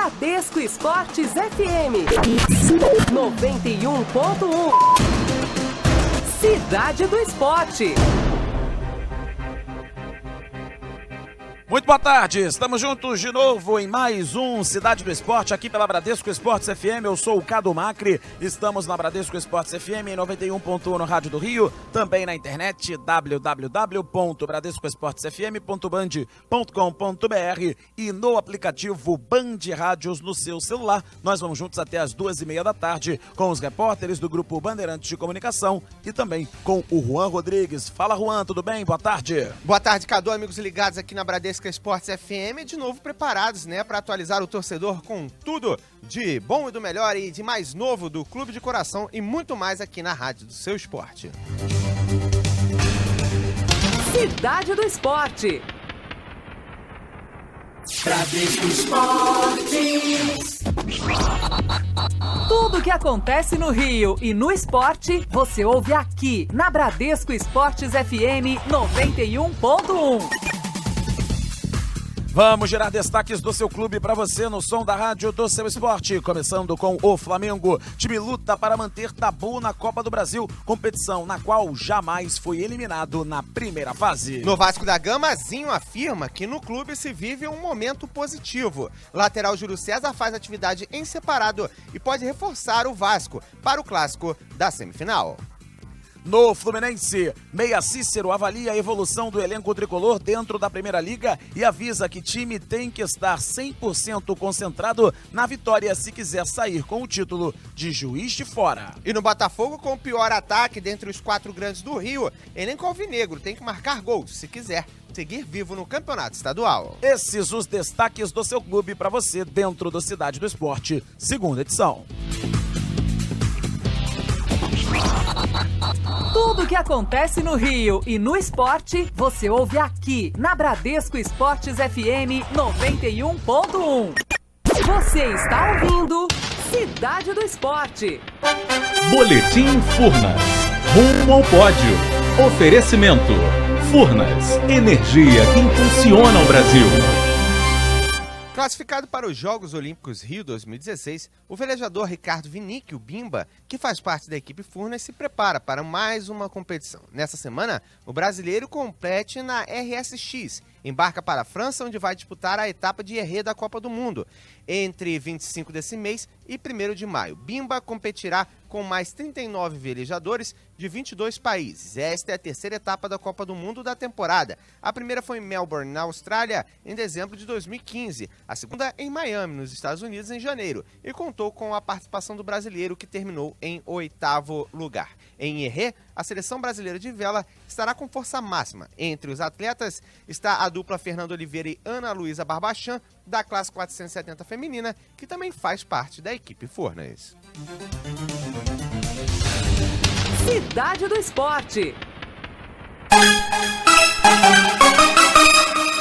Bradesco Esportes FM 91.1. Cidade do Esporte. Muito boa tarde, estamos juntos de novo em mais um Cidade do Esporte, aqui pela Bradesco Esportes FM. Eu sou o Cado Macri, estamos na Bradesco Esportes FM em 91.1 no Rádio do Rio, também na internet www.bradescoesportesfm.band.com.br e no aplicativo Band Rádios no seu celular. Nós vamos juntos até as 2h30 da tarde com os repórteres do Grupo Bandeirantes de Comunicação e também com o Juan Rodrigues. Fala, Juan, tudo bem? Boa tarde. Boa tarde, Cadu, amigos ligados aqui na Bradesco Esportes FM, de novo preparados, para atualizar o torcedor com tudo de bom e do melhor e de mais novo do Clube de Coração e muito mais aqui na Rádio do Seu Esporte. Cidade do Esporte. Bradesco Esportes. Tudo o que acontece no Rio e no esporte, você ouve aqui na Bradesco Esportes FM 91.1. Vamos gerar destaques do seu clube para você no som da Rádio do Seu Esporte. Começando com o Flamengo. Time luta para manter tabu na Copa do Brasil, competição na qual jamais foi eliminado na primeira fase. No Vasco da Gama, Zinho afirma que no clube se vive um momento positivo. Lateral Júlio César faz atividade em separado e pode reforçar o Vasco para o clássico da semifinal. No Fluminense, Meia Cícero avalia a evolução do elenco tricolor dentro da Primeira Liga e avisa que time tem que estar 100% concentrado na vitória se quiser sair com o título de Juiz de Fora. E no Botafogo, com o pior ataque dentre os 4 grandes do Rio, elenco alvinegro tem que marcar gols se quiser seguir vivo no campeonato estadual. Esses os destaques do seu clube para você dentro do Cidade do Esporte, segunda edição. Tudo o que acontece no Rio e no esporte, você ouve aqui na Bradesco Esportes FM 91.1. Você está ouvindo Cidade do Esporte. Boletim Furnas. Rumo ao pódio. Oferecimento. Furnas. Energia que impulsiona o Brasil. Classificado para os Jogos Olímpicos Rio 2016, o velejador Ricardo Vinick, o Bimba, que faz parte da equipe Furnas, se prepara para mais uma competição. Nessa semana, o brasileiro compete na RSX, embarca para a França, onde vai disputar a etapa de Erré da Copa do Mundo, entre 25 desse mês e 1º de maio. Bimba competirá com mais 39 velejadores de 22 países. Esta é a terceira etapa da Copa do Mundo da temporada. A primeira foi em Melbourne, na Austrália, em dezembro de 2015. A segunda em Miami, nos Estados Unidos, em janeiro. E contou com a participação do brasileiro, que terminou em 8º lugar. Em Erré, a seleção brasileira de vela estará com força máxima. Entre os atletas está a dupla Fernanda Oliveira e Ana Luísa Barbachan, da classe 470 feminina, que também faz parte da equipe Furnas. Cidade do Esporte.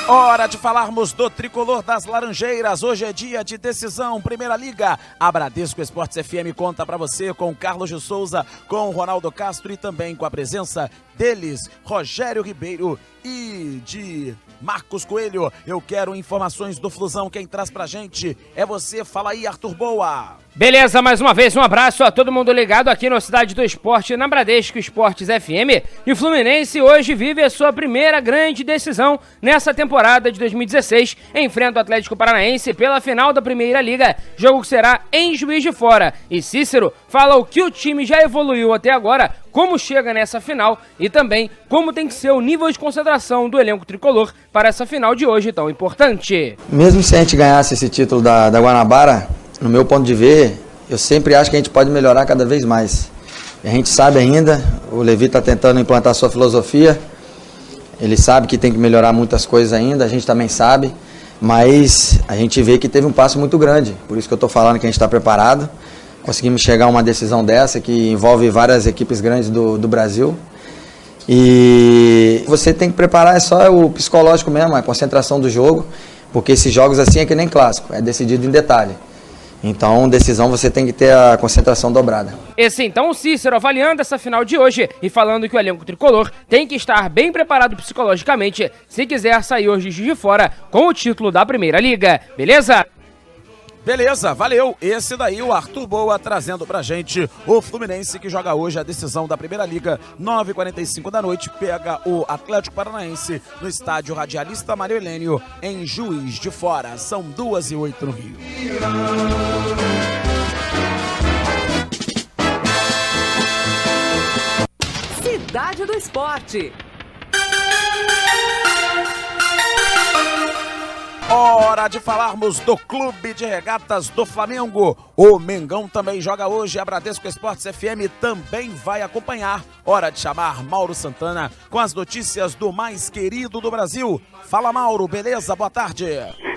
Hora de falarmos do tricolor das Laranjeiras. Hoje é dia de decisão, Primeira Liga. A Bradesco Esportes FM conta para você com Carlos de Souza, com Ronaldo Castro e também com a presença deles, Rogério Ribeiro e de Marcos Coelho. Eu quero informações do Flusão. Quem traz pra gente é você. Fala aí, Arthur Boa. Beleza, mais uma vez um abraço a todo mundo ligado aqui no Cidade do Esporte, na Bradesco Esportes FM. E o Fluminense hoje vive a sua primeira grande decisão nessa temporada de 2016. Enfrenta o Atlético Paranaense pela final da Primeira Liga, jogo que será em Juiz de Fora. E Cícero fala o que o time já evoluiu até agora, como chega nessa final e também como tem que ser o nível de concentração do elenco tricolor para essa final de hoje tão importante. Mesmo se a gente ganhasse esse título da Guanabara, no meu ponto de ver, eu sempre acho que a gente pode melhorar cada vez mais. A gente sabe ainda, o Levi está tentando implantar sua filosofia, ele sabe que tem que melhorar muitas coisas ainda, a gente também sabe, mas a gente vê que teve um passo muito grande, por isso que eu estou falando que a gente está preparado. Conseguimos chegar a uma decisão dessa que envolve várias equipes grandes do Brasil. E você tem que preparar, é só o psicológico mesmo, a concentração do jogo, porque esses jogos assim é que nem clássico, é decidido em detalhe. Então, decisão, você tem que ter a concentração dobrada. Esse então o Cícero avaliando essa final de hoje e falando que o elenco tricolor tem que estar bem preparado psicologicamente se quiser sair hoje de fora com o título da Primeira Liga. Beleza? Beleza, valeu. Esse daí o Arthur Boa trazendo pra gente o Fluminense, que joga hoje a decisão da Primeira Liga, 9h45 da noite, pega o Atlético Paranaense no estádio Radialista Mário Helênio, em Juiz de Fora. São 2h08 no Rio. Cidade do Esporte. Hora de falarmos do Clube de Regatas do Flamengo. O Mengão também joga hoje. A Bradesco Esportes FM também vai acompanhar. Hora de chamar Mauro Santana com as notícias do mais querido do Brasil. Fala, Mauro, beleza? Boa tarde.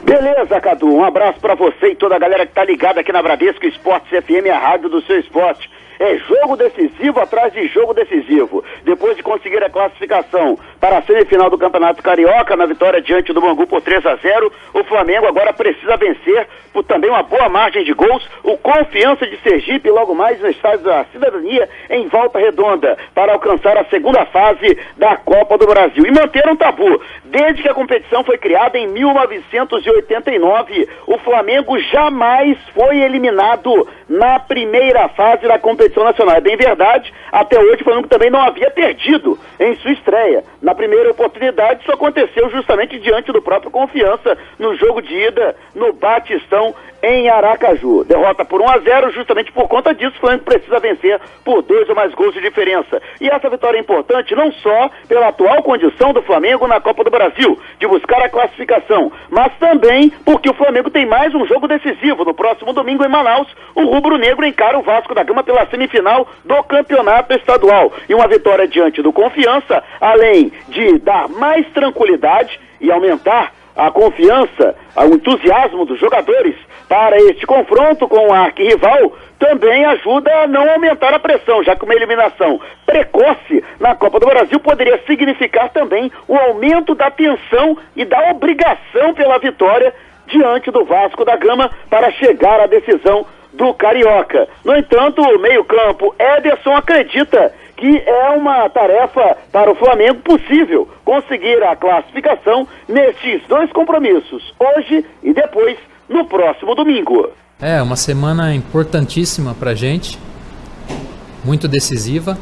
Beleza, Cadu. Um abraço pra você e toda a galera que tá ligada aqui na Bradesco Esportes FM, a rádio do seu esporte. É jogo decisivo atrás de jogo decisivo. Depois de conseguir a classificação para a semifinal do Campeonato Carioca, na vitória diante do Bangu por 3-0, o Flamengo agora precisa vencer por também uma boa margem de gols o Confiança de Sergipe logo mais no Estádio da Cidadania em Volta Redonda para alcançar a segunda fase da Copa do Brasil e manter um tabu. Desde que a competição foi criada em 1989, o Flamengo jamais foi eliminado na primeira fase da competição nacional. É bem verdade, até hoje o Flamengo também não havia perdido em sua estreia. Na primeira oportunidade, isso aconteceu justamente diante do próprio Confiança, no jogo de ida no Batistão, em Aracaju. Derrota por 1-0, justamente por conta disso, o Flamengo precisa vencer por 2 ou mais gols de diferença. E essa vitória é importante não só pela atual condição do Flamengo na Copa do Brasil, de buscar a classificação, mas também porque o Flamengo tem mais um jogo decisivo. No próximo domingo em Manaus, o rubro-negro encara o Vasco da Gama pela semifinal do Campeonato Estadual. E uma vitória diante do Confiança, além de dar mais tranquilidade e aumentar a confiança, o entusiasmo dos jogadores para este confronto com o arquirrival, também ajuda a não aumentar a pressão, já que uma eliminação precoce na Copa do Brasil poderia significar também o aumento da tensão e da obrigação pela vitória diante do Vasco da Gama para chegar à decisão do Carioca. No entanto, o meio-campo Ederson acredita que é uma tarefa para o Flamengo possível conseguir a classificação nestes 2 compromissos, hoje e depois no próximo domingo. É uma semana importantíssima para a gente, muito decisiva.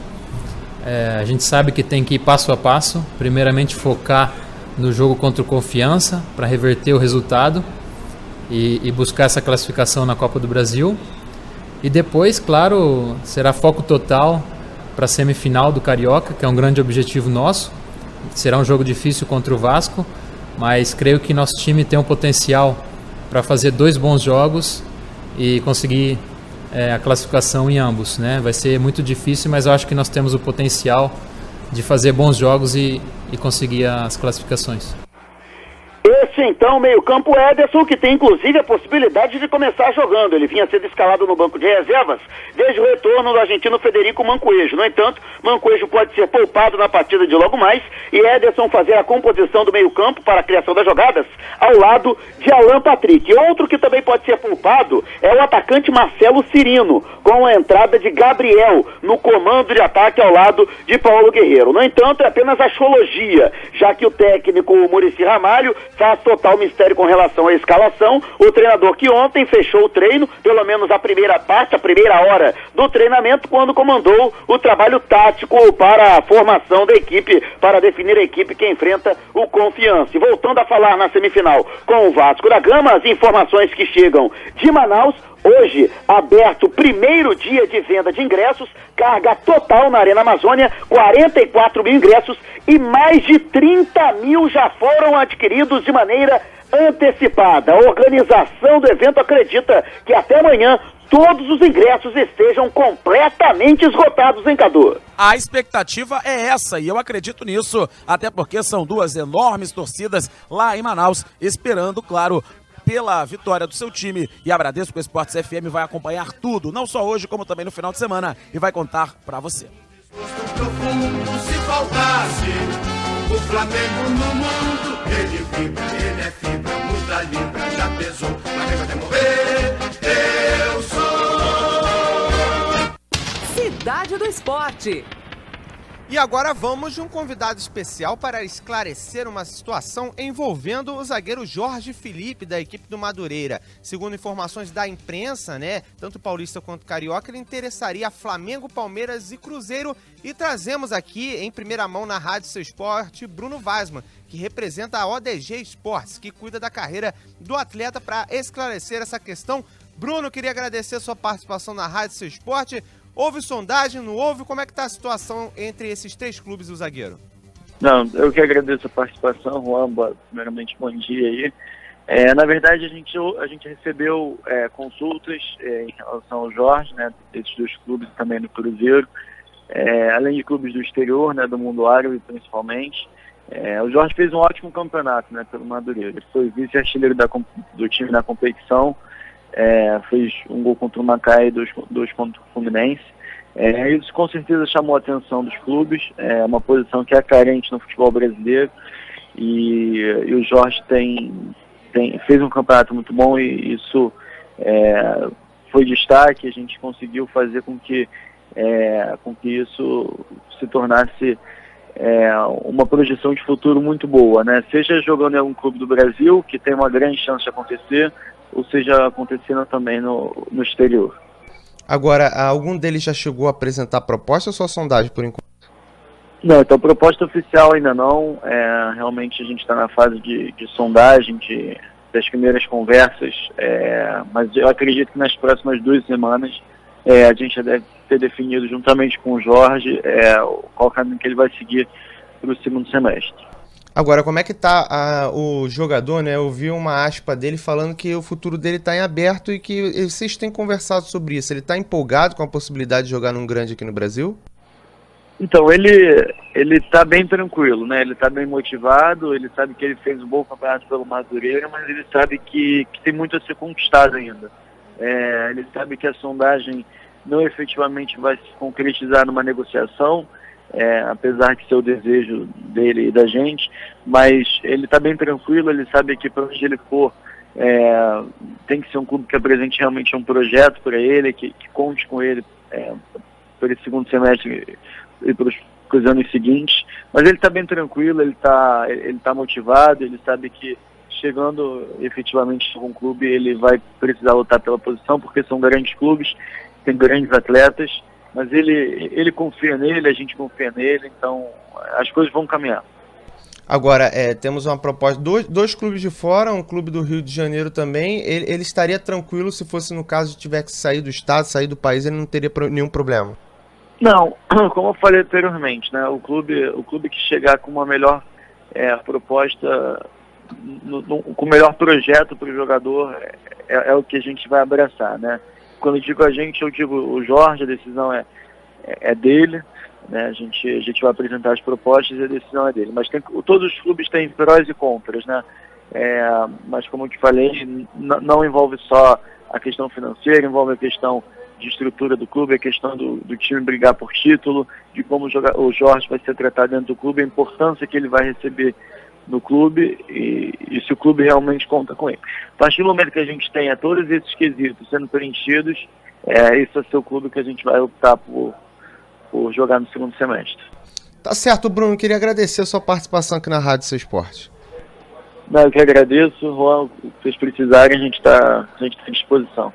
A gente sabe que tem que ir passo a passo, primeiramente focar no jogo contra o Confiança para reverter o resultado e buscar essa classificação na Copa do Brasil. E depois, claro, será foco total para a semifinal do Carioca, que é um grande objetivo nosso. Será um jogo difícil contra o Vasco, mas creio que nosso time tem um potencial para fazer 2 bons jogos e conseguir a classificação em ambos, né? Vai ser muito difícil, mas eu acho que nós temos o potencial de fazer bons jogos e conseguir as classificações. Esse então, meio-campo Ederson, que tem inclusive a possibilidade de começar jogando. Ele vinha sendo escalado no banco de reservas desde o retorno do argentino Federico Mancoejo. No entanto, Mancoejo pode ser poupado na partida de logo mais e Ederson fazer a composição do meio-campo para a criação das jogadas ao lado de Alan Patrick. E outro que também pode ser poupado é o atacante Marcelo Cirino, com a entrada de Gabriel no comando de ataque ao lado de Paulo Guerreiro. No entanto, é apenas astrologia, já que o técnico Muricy Ramalho faz total mistério com relação à escalação. O treinador que ontem fechou o treino, pelo menos a primeira parte, a primeira hora do treinamento, quando comandou o trabalho tático para a formação da equipe, para definir a equipe que enfrenta o Confiança. E voltando a falar na semifinal com o Vasco da Gama, as informações que chegam de Manaus: hoje, aberto o primeiro dia de venda de ingressos, carga total na Arena Amazônia, 44 mil ingressos e mais de 30 mil já foram adquiridos de maneira antecipada. A organização do evento acredita que até amanhã todos os ingressos estejam completamente esgotados, hein, Cadu? A expectativa é essa e eu acredito nisso, até porque são 2 enormes torcidas lá em Manaus, esperando, claro, pela vitória do seu time. E a Bradesco Esportes FM vai acompanhar tudo, não só hoje, como também no final de semana, e vai contar pra você. Se faltasse o Flamengo no mundo, ele é fibra, muda libra, já pesou, Flamengo até morrer, eu sou. Cidade do Esporte. E agora vamos de um convidado especial para esclarecer uma situação envolvendo o zagueiro Jorge Felipe, da equipe do Madureira. Segundo informações da imprensa, né, tanto paulista quanto carioca, ele interessaria a Flamengo, Palmeiras e Cruzeiro. E trazemos aqui, em primeira mão na Rádio Seu Esporte, Bruno Weisman, que representa a ODG Esportes, que cuida da carreira do atleta, para esclarecer essa questão. Bruno, queria agradecer a sua participação na Rádio Seu Esporte. Houve sondagem, não houve? Como é que está a situação entre esses 3 clubes e o zagueiro? Não, eu que agradeço a participação, Juan, primeiramente bom dia aí. Na verdade, a gente recebeu consultas em relação ao Jorge, né, desses 2 clubes também do Cruzeiro, além de clubes do exterior, né, do mundo árabe principalmente. O Jorge fez um ótimo campeonato, né, pelo Madureira. Ele foi vice-artilheiro do time na competição. Fez um gol contra o Macaé e 2 contra o Fluminense. Isso com certeza chamou a atenção dos clubes. É uma posição que é carente no futebol brasileiro, e o Jorge fez um campeonato muito bom, e isso foi destaque. A gente conseguiu fazer com que isso se tornasse uma projeção de futuro muito boa, né? Seja jogando em algum clube do Brasil, que tem uma grande chance de acontecer, ou seja, acontecendo também no exterior. Agora, algum deles já chegou a apresentar proposta ou só sondagem por enquanto? Não, então proposta oficial ainda não. Realmente a gente está na fase de sondagem, das primeiras conversas, mas eu acredito que nas próximas 2 semanas a gente já deve ter definido juntamente com o Jorge qual caminho que ele vai seguir para o segundo semestre. Agora, como é que tá o jogador, né? Eu vi uma aspa dele falando que o futuro dele está em aberto e que vocês têm conversado sobre isso. Ele está empolgado com a possibilidade de jogar num grande aqui no Brasil? Então, ele tá bem tranquilo, né? Ele tá bem motivado, ele sabe que ele fez um bom campeonato pelo Madureira, mas ele sabe que tem muito a ser conquistado ainda. Ele sabe que a sondagem não efetivamente vai se concretizar numa negociação, apesar de ser o desejo dele e da gente, mas ele está bem tranquilo. Ele sabe que para onde ele for, tem que ser um clube que apresente realmente um projeto para ele, que conte com ele para esse segundo semestre e para os anos seguintes. Mas ele está bem tranquilo, ele tá motivado, ele sabe que chegando efetivamente em algum clube ele vai precisar lutar pela posição, porque são grandes clubes, tem grandes atletas, mas ele confia nele, a gente confia nele, então as coisas vão caminhar. Agora, temos uma proposta, dois clubes de fora, um clube do Rio de Janeiro também. Ele estaria tranquilo se fosse no caso de tiver que sair do estado, sair do país, ele não teria nenhum problema? Não, como eu falei anteriormente, né, o clube que chegar com uma melhor proposta, com o melhor projeto para o jogador, é o que a gente vai abraçar, né? Quando eu digo a gente, eu digo o Jorge, a decisão é dele, né? A gente vai apresentar as propostas e a decisão é dele. Mas todos os clubes têm prós e contras, né? Mas como eu te falei, não envolve só a questão financeira, envolve a questão de estrutura do clube, a questão do time brigar por título, de como o Jorge vai ser tratado dentro do clube, a importância que ele vai receber no clube e se o clube realmente conta com ele. A partir do momento que a gente tenha todos esses quesitos sendo preenchidos, esse é o seu clube que a gente vai optar por jogar no segundo semestre. Tá certo, Bruno. Queria agradecer a sua participação aqui na Rádio Seu Esporte. Eu que agradeço, Juan. Se vocês precisarem, a gente está à disposição.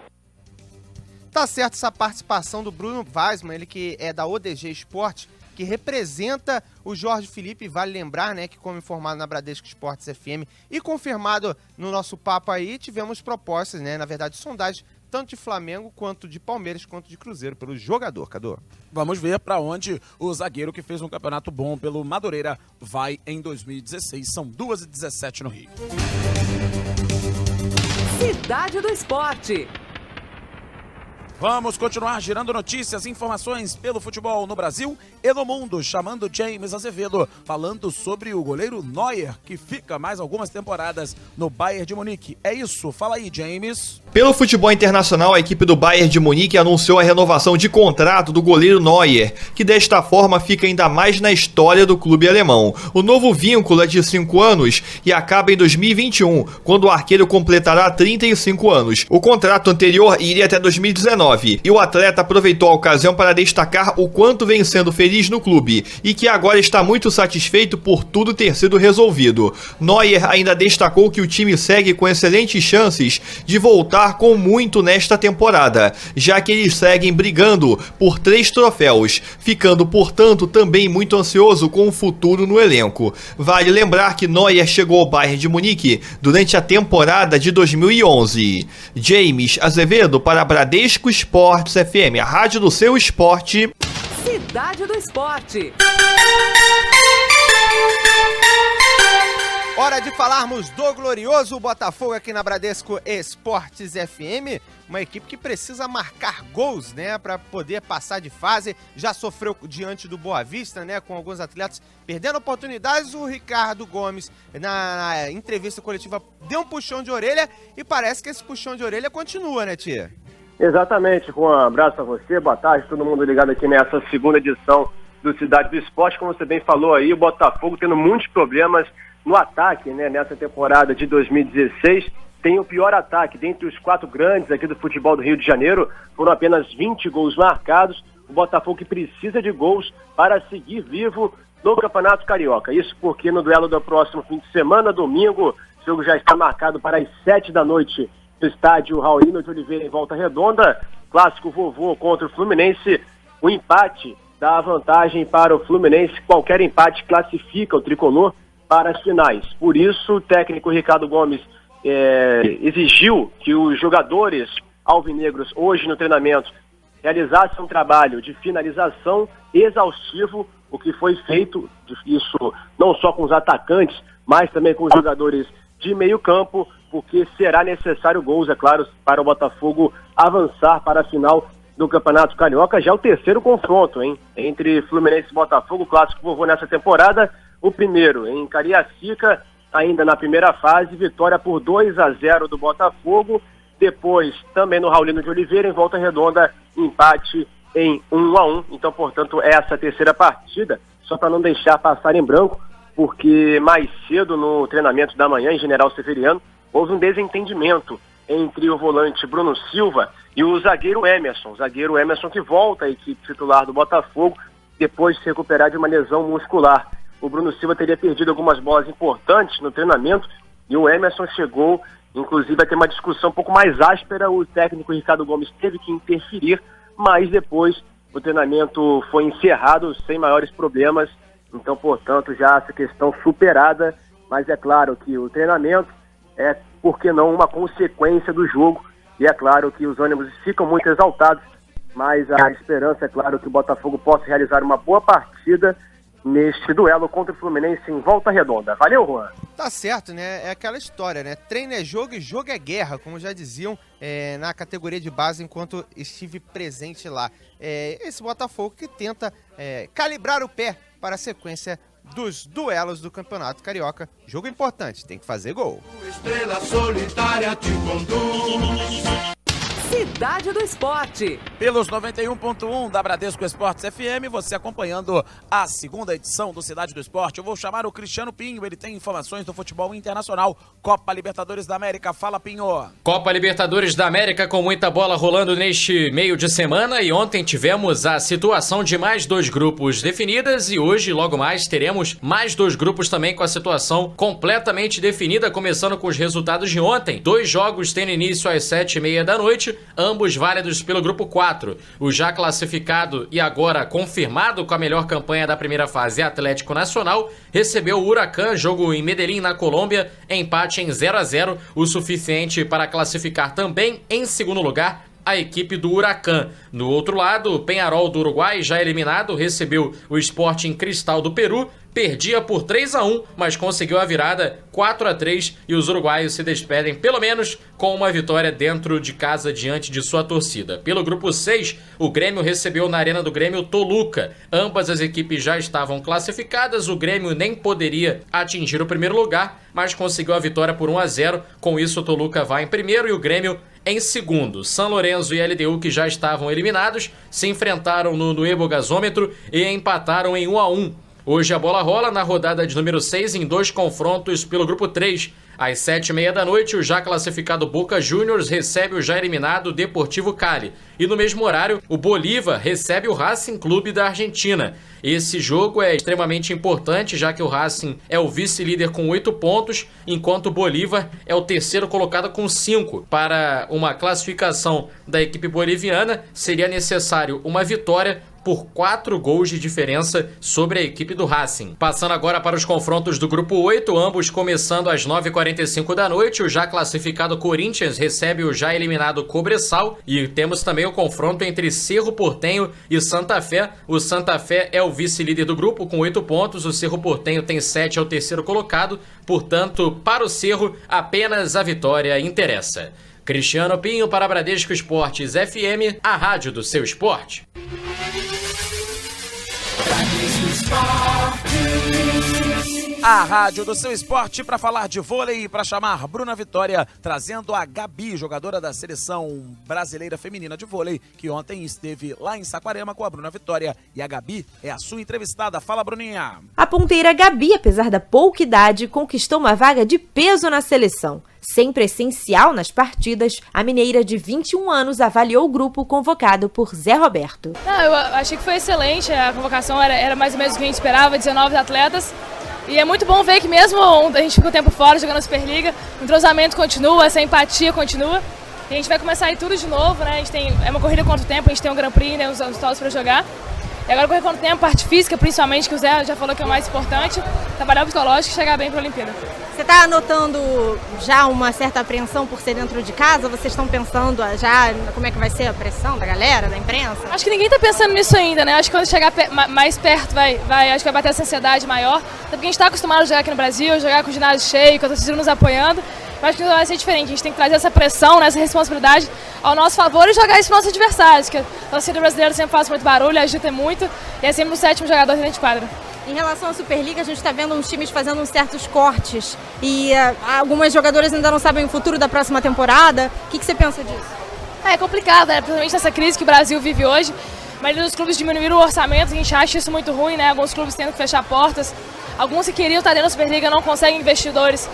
Tá certo essa participação do Bruno Weisman, ele que é da ODG Esporte, que representa o Jorge Felipe. Vale lembrar, né, que como informado na Bradesco Esportes FM e confirmado no nosso papo aí, tivemos propostas, né, na verdade sondagens, tanto de Flamengo, quanto de Palmeiras, quanto de Cruzeiro, pelo jogador, Cadu. Vamos ver para onde o zagueiro que fez um campeonato bom pelo Madureira vai em 2016. São 2h17 no Rio. Cidade do Esporte. Vamos continuar girando notícias e informações pelo futebol no Brasil e no mundo, chamando James Azevedo, falando sobre o goleiro Neuer, que fica mais algumas temporadas no Bayern de Munique. É isso, fala aí, James. Pelo futebol internacional, a equipe do Bayern de Munique anunciou a renovação de contrato do goleiro Neuer, que desta forma fica ainda mais na história do clube alemão. O novo vínculo é de 5 anos e acaba em 2021, quando o arqueiro completará 35 anos. O contrato anterior iria até 2019. 2019. E o atleta aproveitou a ocasião para destacar o quanto vem sendo feliz no clube e que agora está muito satisfeito por tudo ter sido resolvido. Neuer ainda destacou que o time segue com excelentes chances de voltar com muito nesta temporada, já que eles seguem brigando por 3 troféus, ficando, portanto, também muito ansioso com o futuro no elenco. Vale lembrar que Neuer chegou ao Bayern de Munique durante a temporada de 2011. James Azevedo para Bradesco Esportes FM, a rádio do seu esporte. Cidade do Esporte. Hora de falarmos do glorioso Botafogo aqui na Bradesco Esportes FM. Uma equipe que precisa marcar gols, né, para poder passar de fase. Já sofreu diante do Boa Vista, né, com alguns atletas perdendo oportunidades. O Ricardo Gomes, na entrevista coletiva, deu um puxão de orelha e parece que esse puxão de orelha continua, né, tia? Exatamente, Juan. Um abraço a você, boa tarde, todo mundo ligado aqui nessa segunda edição do Cidade do Esporte. Como você bem falou aí, o Botafogo tendo muitos problemas no ataque, né, nessa temporada de 2016. Tem o pior ataque dentre os 4 grandes aqui do futebol do Rio de Janeiro. Foram apenas 20 gols marcados. O Botafogo que precisa de gols para seguir vivo no Campeonato Carioca. Isso porque no duelo do próximo fim de semana, domingo, o jogo já está marcado para as 7 da noite no estádio Raulino de Oliveira, em Volta Redonda. Clássico vovô contra o Fluminense. O empate dá vantagem para o Fluminense. Qualquer empate classifica o tricolor para as finais. Por isso, o técnico Ricardo Gomes exigiu que os jogadores alvinegros hoje no treinamento realizassem um trabalho de finalização exaustivo, o que foi feito, isso não só com os atacantes, mas também com os jogadores de meio campo, porque será necessário gols, é claro, para o Botafogo avançar para a final do Campeonato Carioca. Já o terceiro confronto, entre Fluminense e Botafogo, clássico vovô nessa temporada. O primeiro em Cariacica, ainda na primeira fase, vitória por 2-0 do Botafogo. Depois, também no Raulino de Oliveira, em Volta Redonda, empate em 1-1. Então, portanto, essa terceira partida, só para não deixar passar em branco, porque mais cedo no treinamento da manhã, em General Severiano, houve um desentendimento entre o volante Bruno Silva e o zagueiro Emerson. O zagueiro Emerson que volta à equipe titular do Botafogo depois de se recuperar de uma lesão muscular. O Bruno Silva teria perdido algumas bolas importantes no treinamento e o Emerson chegou, inclusive, a ter uma discussão um pouco mais áspera. O técnico Ricardo Gomes teve que interferir, mas depois o treinamento foi encerrado sem maiores problemas. Então, portanto, já essa questão superada, mas é claro que o treinamento é, por que não, uma consequência do jogo, e é claro que os ânimos ficam muito exaltados, mas a esperança é claro que o Botafogo possa realizar uma boa partida neste duelo contra o Fluminense em Volta Redonda. Valeu, Juan. Tá certo, né? É aquela história, né? Treino é jogo e jogo é guerra, como já diziam na categoria de base enquanto estive presente lá. Esse Botafogo que tenta calibrar o pé para a sequência dos duelos do Campeonato Carioca. Jogo importante, tem que fazer gol. Estrela solitária te conduz. Cidade do Esporte. Pelos 91.1 da Bradesco Esportes FM, você acompanhando a segunda edição do Cidade do Esporte. Eu vou chamar o Cristiano Pinho, ele tem informações do futebol internacional. Copa Libertadores da América, fala, Pinho. Copa Libertadores da América com muita bola rolando neste meio de semana, e ontem tivemos a situação de mais 2 grupos definidas e hoje, logo mais, teremos mais 2 grupos também com a situação completamente definida, começando com os resultados de ontem. 2 jogos tendo início às 7h30 da noite, ambos válidos pelo grupo 4. O já classificado e agora confirmado com a melhor campanha da primeira fase, Atlético Nacional, recebeu o Huracán, jogo em Medellín, na Colômbia, empate em 0-0, o suficiente para classificar também em segundo lugar a equipe do Huracán. No outro lado, o Peñarol do Uruguai, já eliminado, recebeu o Sporting Cristal do Peru, perdia por 3-1, mas conseguiu a virada 4-3 e os uruguaios se despedem pelo menos com uma vitória dentro de casa diante de sua torcida. Pelo grupo 6, o Grêmio recebeu na Arena do Grêmio Toluca. Ambas as equipes já estavam classificadas, o Grêmio nem poderia atingir o primeiro lugar, mas conseguiu a vitória por 1-0. Com isso, o Toluca vai em primeiro e o Grêmio em segundo. São Lourenço e LDU, que já estavam eliminados, se enfrentaram no Nuevo Gasômetro e empataram em 1-1. Hoje a bola rola na rodada de número 6 em 2 confrontos pelo grupo 3. Às 7h30 da noite, o já classificado Boca Juniors recebe o já eliminado Deportivo Cali. E no mesmo horário, o Bolívar recebe o Racing Clube da Argentina. Esse jogo é extremamente importante, já que o Racing é o vice-líder com 8 pontos, enquanto o Bolívar é o terceiro colocado com 5. Para uma classificação da equipe boliviana, seria necessário uma vitória por 4 gols de diferença sobre a equipe do Racing. Passando agora para os confrontos do grupo 8, ambos começando às 9h45 da noite, o já classificado Corinthians recebe o já eliminado Cobresal, e temos também o confronto entre Cerro Porteño e Santa Fé. O Santa Fé é o vice-líder do grupo com 8 pontos, o Cerro Porteño tem 7, é o terceiro colocado, portanto, para o Cerro, apenas a vitória interessa. Cristiano Pinho para Bradesco Esportes FM, a rádio do seu esporte. A rádio do seu esporte para falar de vôlei e para chamar Bruna Vitória, trazendo a Gabi, jogadora da seleção brasileira feminina de vôlei, que ontem esteve lá em Saquarema com a Bruna Vitória. E a Gabi é a sua entrevistada. Fala, Bruninha. A ponteira Gabi, apesar da pouca idade, conquistou uma vaga de peso na seleção. Sempre essencial nas partidas, a mineira de 21 anos avaliou o grupo convocado por Zé Roberto. Eu achei que foi excelente, a convocação era mais ou menos o que a gente esperava, 19 atletas. E é muito bom ver que mesmo a gente fica um tempo fora jogando a Superliga, o entrosamento continua, essa empatia continua. E a gente vai começar aí tudo de novo, né? A gente é uma corrida contra o tempo, a gente tem um Grand Prix, né, uns amistosos para jogar. E agora correr contra o tempo, parte física principalmente, que o Zé já falou que é o mais importante, trabalhar o psicológico e chegar bem para a Olimpíada. Você está notando já uma certa apreensão por ser dentro de casa? Vocês estão pensando já como é que vai ser a pressão da galera, da imprensa? Acho que ninguém está pensando nisso ainda, né? Acho que quando chegar mais perto acho que vai bater essa ansiedade maior. Até porque a gente está acostumado a jogar aqui no Brasil, jogar com o ginásio cheio, com a torcida nos apoiando. Eu acho que não vai ser diferente, a gente tem que trazer essa pressão, essa responsabilidade ao nosso favor e jogar isso para os nossos adversários, que a torcida brasileira sempre faz muito barulho, agita muito e é sempre o 7º jogador dentro de quadra. Em relação à Superliga, a gente está vendo uns times fazendo uns certos cortes e algumas jogadoras ainda não sabem o futuro da próxima temporada. O que você pensa disso? É complicado, né? Principalmente nessa crise que o Brasil vive hoje. A maioria dos clubes diminuíram o orçamento, a gente acha isso muito ruim, né? Alguns clubes tendo que fechar portas. Alguns que queriam estar dentro da Superliga não conseguem investidores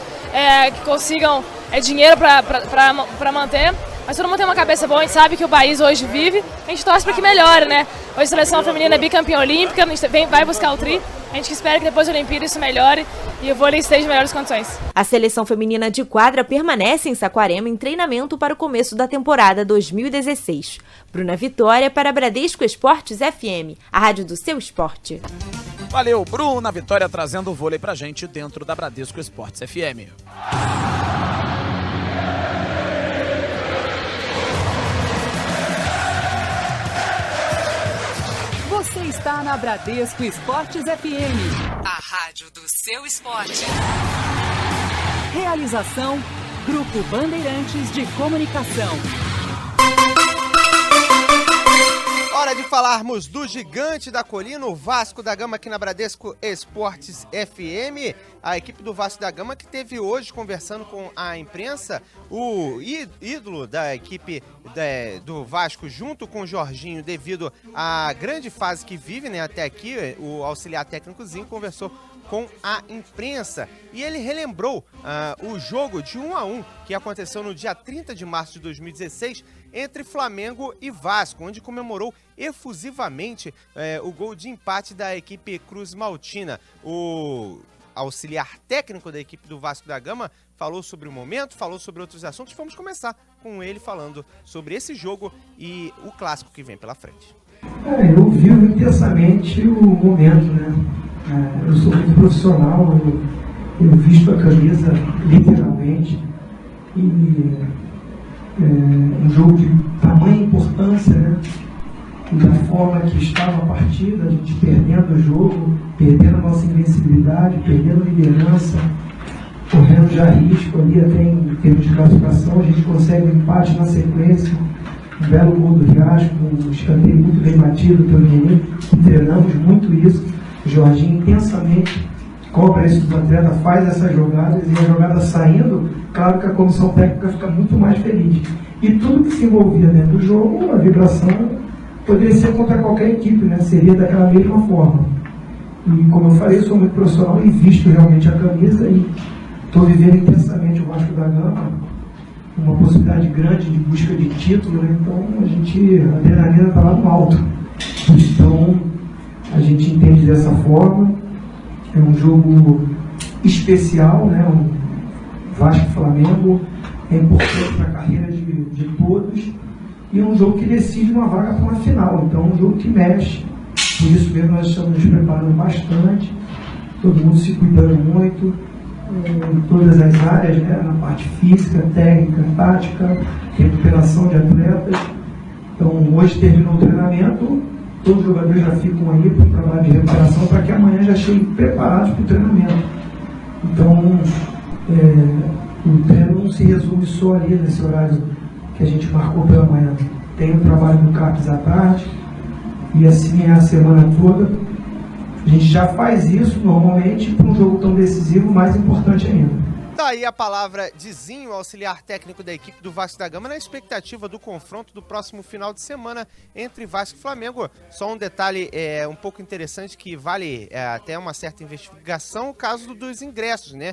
que consigam dinheiro para manter. Mas todo mundo tem uma cabeça boa, a gente sabe que o país hoje vive, a gente torce para que melhore, né? Hoje a seleção feminina é bicampeã olímpica, a gente vai buscar o tri, a gente espera que depois da Olimpíada isso melhore e o vôlei esteja em melhores condições. A seleção feminina de quadra permanece em Saquarema em treinamento para o começo da temporada 2016. Bruna Vitória para Bradesco Esportes FM, a rádio do seu esporte. Valeu, Bruna Vitória trazendo o vôlei pra gente dentro da Bradesco Esportes FM. Você está na Bradesco Esportes FM, a rádio do seu esporte. Realização, Grupo Bandeirantes de Comunicação. Hora de falarmos do gigante da colina, o Vasco da Gama, aqui na Bradesco Esportes FM. A equipe do Vasco da Gama que teve hoje conversando com a imprensa, o ídolo da equipe do Vasco junto com o Jorginho, devido à grande fase que vive, né, até aqui. O auxiliar técnicozinho conversou com a imprensa e ele relembrou o jogo de 1-1 que aconteceu no dia 30 de março de 2016 entre Flamengo e Vasco, onde comemorou efusivamente o gol de empate da equipe Cruz Maltina. O auxiliar técnico da equipe do Vasco da Gama falou sobre o momento, falou sobre outros assuntos. Vamos começar com ele falando sobre esse jogo e o clássico que vem pela frente. Eu vivo intensamente o momento, né? Eu sou muito profissional, eu visto a camisa literalmente e um jogo de tamanha importância, né? E da forma que estava a partida, a gente perdendo o jogo, perdendo a nossa invencibilidade, perdendo a liderança, correndo já risco ali até em termos de classificação, a gente consegue um empate na sequência, um belo gol do Riasco, um escanteio muito bem batido pelo Nenê, treinamos muito isso, o Jorginho intensamente cobra isso dos atletas, faz essas jogadas e a jogada saindo, claro que a comissão técnica fica muito mais feliz. E tudo que se envolvia dentro do jogo, a vibração poderia ser contra qualquer equipe, né? Seria daquela mesma forma. E como eu falei, eu sou muito profissional e visto realmente a camisa e estou vivendo intensamente o Vasco da Gama, uma possibilidade grande de busca de título, né? Então a adrenalina está lá no alto. Então a gente entende dessa forma. É um jogo especial, né? Um Vasco-Flamengo é importante para a carreira de todos, e é um jogo que decide uma vaga para uma final. Então é um jogo que mexe. Por isso mesmo nós estamos nos preparando bastante, todo mundo se cuidando muito, em todas as áreas, né? Na parte física, técnica, tática, recuperação de atletas. Então hoje terminou o treinamento, todos os jogadores já ficam aí para o trabalho de recuperação, para que amanhã já cheguem preparados para o treinamento. Então o treino não se resume só ali nesse horário que a gente marcou pela manhã. Tem o trabalho do CAPES à tarde, e assim é a semana toda. A gente já faz isso normalmente para um jogo tão decisivo, mais importante ainda. Daí a palavra de Zinho, auxiliar técnico da equipe do Vasco da Gama, na expectativa do confronto do próximo final de semana entre Vasco e Flamengo. Só um detalhe um pouco interessante que vale até uma certa investigação, o caso dos ingressos, né?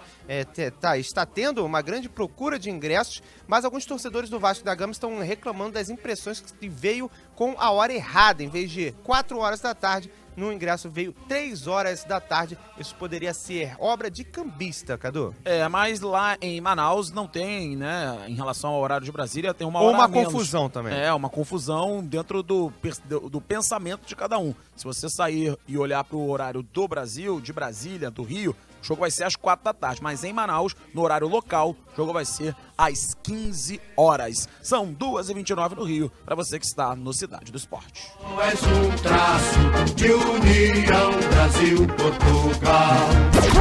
Está tendo uma grande procura de ingressos, mas alguns torcedores do Vasco da Gama estão reclamando das impressões que veio com a hora errada. Em vez de 4 horas da tarde, no ingresso veio 3 horas da tarde. Isso poderia ser obra de cambista, Cadu. Mas lá em Manaus não tem, né? Em relação ao horário de Brasília, tem uma Ou hora uma a menos. confusão também. Uma confusão dentro do pensamento de cada um. Se você sair e olhar para o horário do Brasil, de Brasília, do Rio, o jogo vai ser às 4 da tarde. Mas em Manaus, no horário local, o jogo vai ser às 15 horas. São 2h29 no Rio, para você que está no Cidade do Esporte. És um traço de união Brasil-Portugal.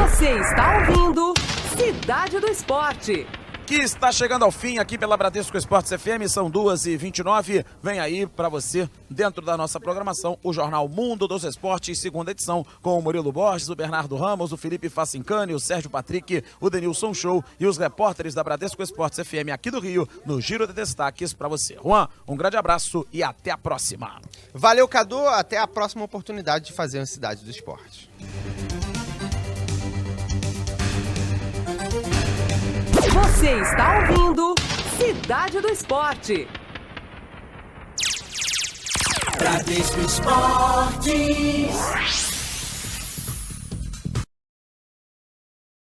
Você está ouvindo Cidade do Esporte, que está chegando ao fim aqui pela Bradesco Esportes FM, são 2h29. Vem aí para você, dentro da nossa programação, o Jornal Mundo dos Esportes, segunda edição, com o Murilo Borges, o Bernardo Ramos, o Felipe Facincani, o Sérgio Patrick, o Denilson Show e os repórteres da Bradesco Esportes FM aqui do Rio, no Giro de Destaques para você. Juan, um grande abraço e até a próxima. Valeu, Cadu, até a próxima oportunidade de fazer uma Cidade do Esporte. Você está ouvindo Cidade do Esporte. Bradesco Esportes.